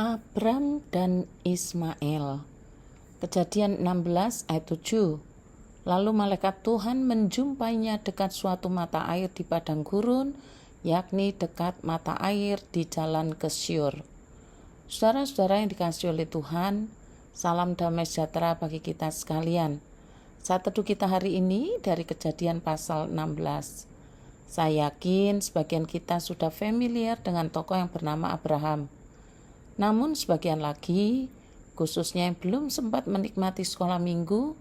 Abram dan Ismail. Kejadian 16 ayat 7. Lalu malaikat Tuhan menjumpainya dekat suatu mata air di padang gurun, yakni dekat mata air di jalan ke Syur. Saudara-saudara yang dikasihi oleh Tuhan, salam damai sejahtera bagi kita sekalian. Saat teduh kita hari ini dari Kejadian pasal 16. Saya yakin sebagian kita sudah familiar dengan tokoh yang bernama Abraham. Namun sebagian lagi, khususnya yang belum sempat menikmati sekolah minggu,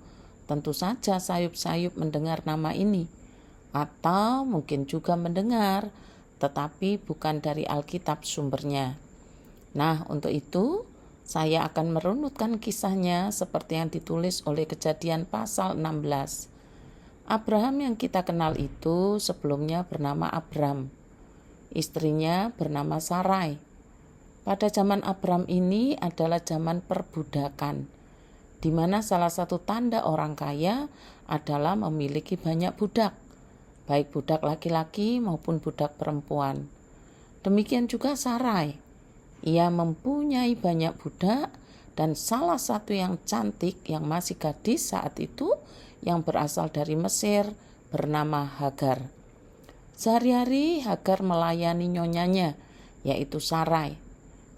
tentu saja sayup-sayup mendengar nama ini. Atau mungkin juga mendengar, tetapi bukan dari Alkitab sumbernya. Nah, untuk itu, saya akan merunutkan kisahnya seperti yang ditulis oleh Kejadian pasal 16. Abraham yang kita kenal itu sebelumnya bernama Abram. Istrinya bernama Sarai. Pada zaman Abram ini adalah zaman perbudakan, di mana salah satu tanda orang kaya adalah memiliki banyak budak, baik budak laki-laki maupun budak perempuan. Demikian juga Sarai. Ia mempunyai banyak budak dan salah satu yang cantik yang masih gadis saat itu yang berasal dari Mesir bernama Hagar. Sehari-hari Hagar melayani nyonyanya, yaitu Sarai.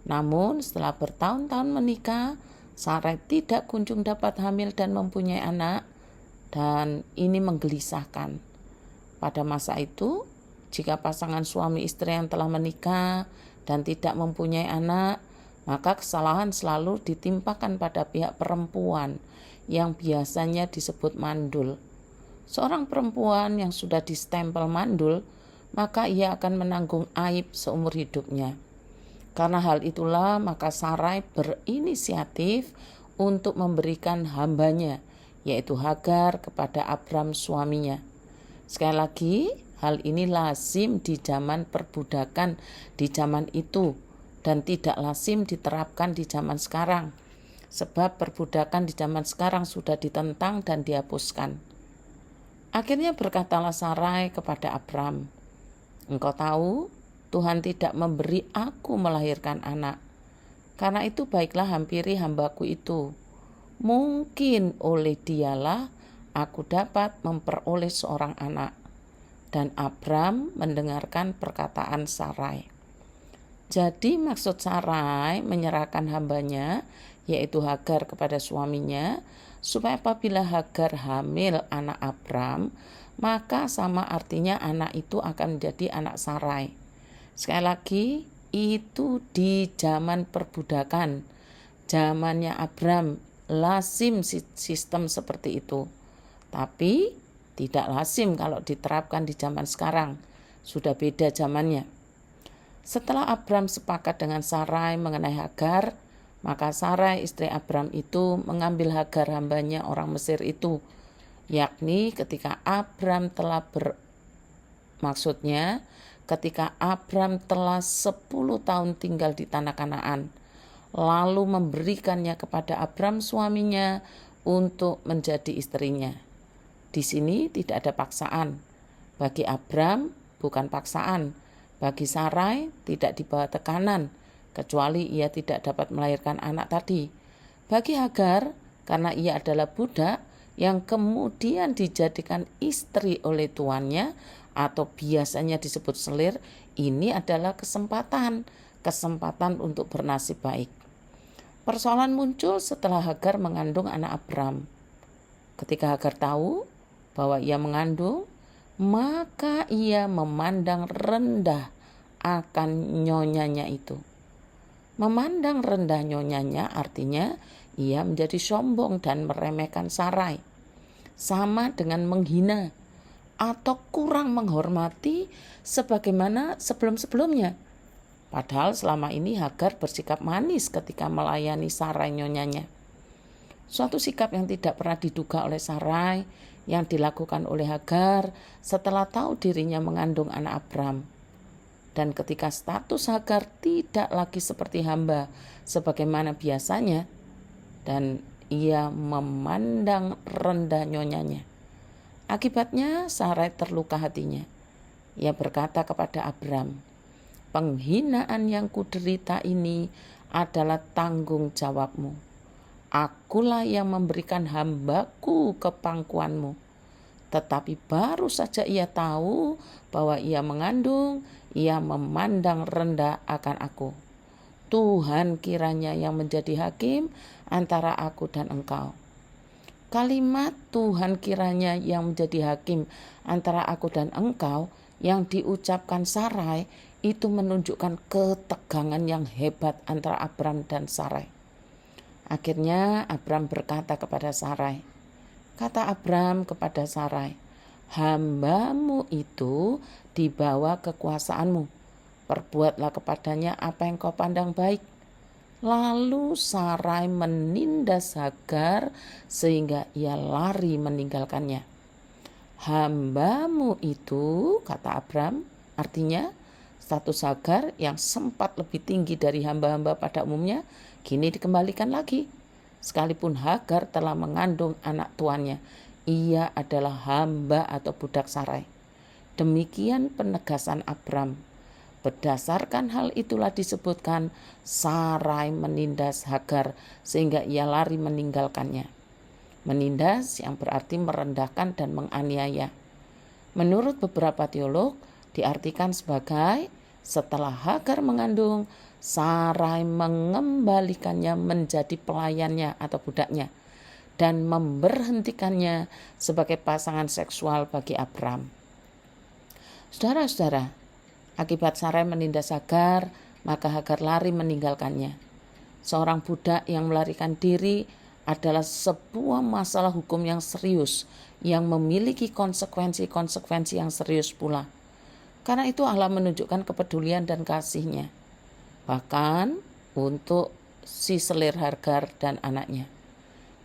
Namun setelah bertahun-tahun menikah, Sarai tidak kunjung dapat hamil dan mempunyai anak, dan ini menggelisahkan. Pada masa itu, jika pasangan suami istri yang telah menikah dan tidak mempunyai anak, maka kesalahan selalu ditimpakan pada pihak perempuan yang biasanya disebut mandul. Seorang perempuan yang sudah distempel mandul, maka ia akan menanggung aib seumur hidupnya. Karena hal itulah maka Sarai berinisiatif untuk memberikan hambanya, yaitu Hagar, kepada Abram suaminya. Sekali lagi, hal ini lazim di zaman perbudakan di zaman itu dan tidak lazim diterapkan di zaman sekarang. Sebab perbudakan di zaman sekarang sudah ditentang dan dihapuskan. Akhirnya berkatalah Sarai kepada Abram, "Engkau tahu, Tuhan tidak memberi aku melahirkan anak. Karena itu baiklah hampiri hambaku itu. Mungkin oleh dialah aku dapat memperoleh seorang anak." Dan Abram mendengarkan perkataan Sarai. Jadi maksud Sarai menyerahkan hambanya, yaitu Hagar, kepada suaminya, supaya apabila Hagar hamil anak Abram, maka sama artinya anak itu akan menjadi anak Sarai. Sekali lagi, itu di zaman perbudakan, zamannya Abram, lazim sistem seperti itu. Tapi tidak lazim kalau diterapkan di zaman sekarang, sudah beda zamannya. Setelah Abram sepakat dengan Sarai mengenai Hagar, maka Sarai istri Abram itu mengambil Hagar hambanya orang Mesir itu, yakni ketika Abram telah ketika Abram telah 10 tahun tinggal di tanah Kanaan, lalu memberikannya kepada Abram suaminya untuk menjadi istrinya. Di sini tidak ada paksaan. Bagi Abram bukan paksaan. Bagi Sarai tidak dibawa tekanan, kecuali ia tidak dapat melahirkan anak tadi. Bagi Hagar, karena ia adalah budak yang kemudian dijadikan istri oleh tuannya, atau biasanya disebut selir, ini adalah kesempatan untuk bernasib baik. Persoalan muncul setelah Hagar mengandung anak Abram. Ketika Hagar tahu bahwa ia mengandung, maka ia memandang rendah akan nyonyanya itu. Memandang rendah nyonyanya artinya ia menjadi sombong dan meremehkan Sarai. Sama dengan menghina atau kurang menghormati sebagaimana sebelum-sebelumnya. Padahal selama ini Hagar bersikap manis ketika melayani Sarai nyonyanya. Suatu sikap yang tidak pernah diduga oleh Sarai yang dilakukan oleh Hagar setelah tahu dirinya mengandung anak Abram. Dan ketika status Hagar tidak lagi seperti hamba sebagaimana biasanya, dan ia memandang rendah nyonyanya. Akibatnya Sarai terluka hatinya. Ia berkata kepada Abram, "Penghinaan yang kuderita ini adalah tanggung jawabmu. Akulah yang memberikan hambaku ke pangkuanmu. Tetapi baru saja ia tahu bahwa ia mengandung, ia memandang rendah akan aku. Tuhan kiranya yang menjadi hakim antara aku dan engkau. Kalimat Tuhan kiranya yang menjadi hakim antara aku dan engkau yang diucapkan Sarai itu menunjukkan ketegangan yang hebat antara Abram dan Sarai. Akhirnya Abram berkata kepada Sarai, kata Abram kepada Sarai, hambamu itu di bawah kekuasaanmu, perbuatlah kepadanya apa yang kau pandang baik. Lalu Sarai menindas Hagar sehingga ia lari meninggalkannya. Hambamu itu, kata Abram, artinya status Hagar yang sempat lebih tinggi dari hamba-hamba pada umumnya, kini dikembalikan lagi. Sekalipun Hagar telah mengandung anak tuannya, ia adalah hamba atau budak Sarai. Demikian penegasan Abram. Berdasarkan hal itulah disebutkan Sarai menindas Hagar sehingga ia lari meninggalkannya. Menindas yang berarti merendahkan dan menganiaya. Menurut beberapa teolog diartikan sebagai setelah Hagar mengandung, Sarai mengembalikannya menjadi pelayannya atau budaknya dan memberhentikannya sebagai pasangan seksual bagi Abram. Saudara-saudara, akibat Sarai menindas Hagar, maka Hagar lari meninggalkannya. Seorang budak yang melarikan diri adalah sebuah masalah hukum yang serius yang memiliki konsekuensi-konsekuensi yang serius pula. Karena itu Allah menunjukkan kepedulian dan kasih-Nya. Bahkan untuk si selir Hagar dan anaknya.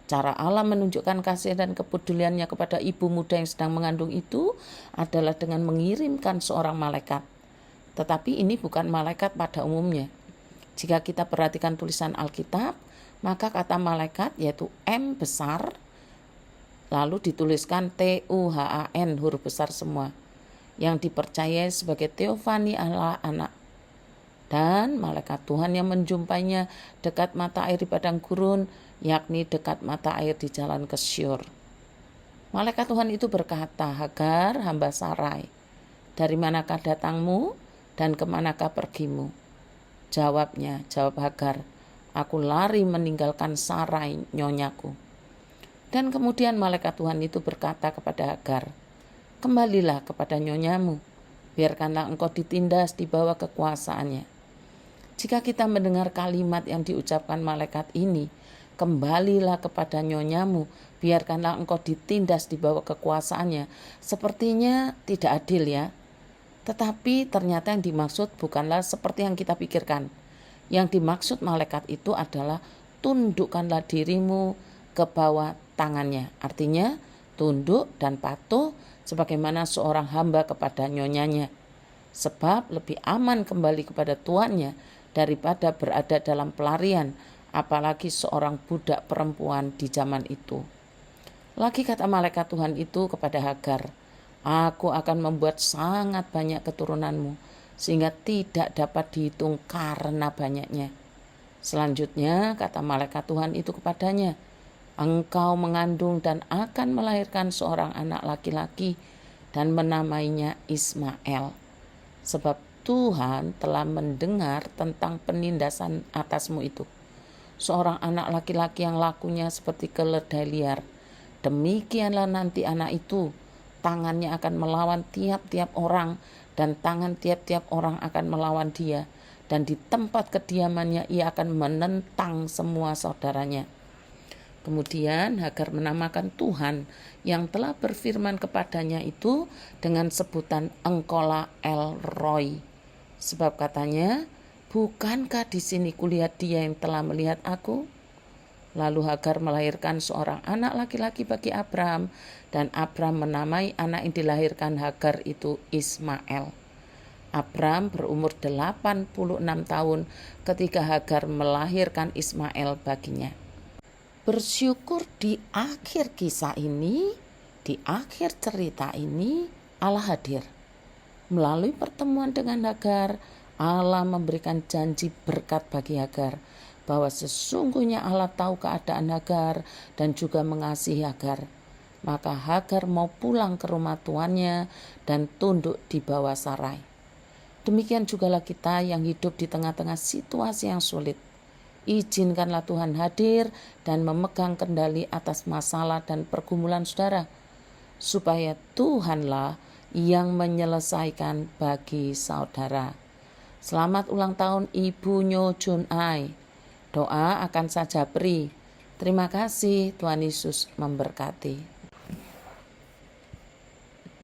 Cara Allah menunjukkan kasih dan kepeduliannya kepada ibu muda yang sedang mengandung itu adalah dengan mengirimkan seorang malaikat. Tetapi ini bukan malaikat pada umumnya. Jika kita perhatikan tulisan Alkitab, maka kata malaikat yaitu M besar, lalu dituliskan TUHAN huruf besar semua, yang dipercayai sebagai teofani Allah anak. Dan malaikat Tuhan yang menjumpainya dekat mata air di padang gurun, yakni dekat mata air di jalan ke Syur. Malaikat Tuhan itu berkata, Hagar, hamba Sarai, dari manakah datangmu dan kemanakah pergimu? Jawab Hagar, aku lari meninggalkan Sarai, nyonyaku. Dan kemudian malaikat Tuhan itu berkata kepada Hagar, kembalilah kepada nyonyamu, biarkanlah engkau ditindas di bawah kekuasaannya. Jika kita mendengar kalimat yang diucapkan malaikat ini, kembalilah kepada nyonyamu, biarkanlah engkau ditindas di bawah kekuasaannya, sepertinya tidak adil ya. Tetapi ternyata yang dimaksud bukanlah seperti yang kita pikirkan. Yang dimaksud malaikat itu adalah tundukkanlah dirimu ke bawah tangannya. Artinya tunduk dan patuh sebagaimana seorang hamba kepada nyonyanya. Sebab lebih aman kembali kepada tuannya daripada berada dalam pelarian, apalagi seorang budak perempuan di zaman itu. Lagi kata malaikat Tuhan itu kepada Hagar, aku akan membuat sangat banyak keturunanmu, sehingga tidak dapat dihitung karena banyaknya. Selanjutnya kata malaikat Tuhan itu kepadanya, engkau mengandung dan akan melahirkan seorang anak laki-laki dan menamainya Ismail. Sebab Tuhan telah mendengar tentang penindasan atasmu itu. Seorang anak laki-laki yang lakunya seperti keledai liar. Demikianlah nanti anak itu, tangannya akan melawan tiap-tiap orang dan tangan tiap-tiap orang akan melawan dia. Dan di tempat kediamannya ia akan menentang semua saudaranya. Kemudian Hagar menamakan Tuhan yang telah berfirman kepadanya itu dengan sebutan Engkaulah El Roi. Sebab katanya, bukankah di sini kulihat dia yang telah melihat aku? Lalu Hagar melahirkan seorang anak laki-laki bagi Abram, dan Abram menamai anak yang dilahirkan Hagar itu Ismail. Abram berumur 86 tahun ketika Hagar melahirkan Ismail baginya. Bersyukur di akhir kisah ini, di akhir cerita ini, Allah hadir. Melalui pertemuan dengan Hagar, Allah memberikan janji berkat bagi Hagar, bahwa sesungguhnya Allah tahu keadaan Hagar dan juga mengasihi Hagar. Maka Hagar mau pulang ke rumah tuannya dan tunduk di bawah Sarai. Demikian jugalah kita yang hidup di tengah-tengah situasi yang sulit. Izinkanlah Tuhan hadir dan memegang kendali atas masalah dan pergumulan saudara, supaya Tuhanlah yang menyelesaikan bagi saudara. Selamat ulang tahun Ibu Nyo Jun Ai. Doa akan saja beri. Terima kasih, Tuhan Yesus memberkati.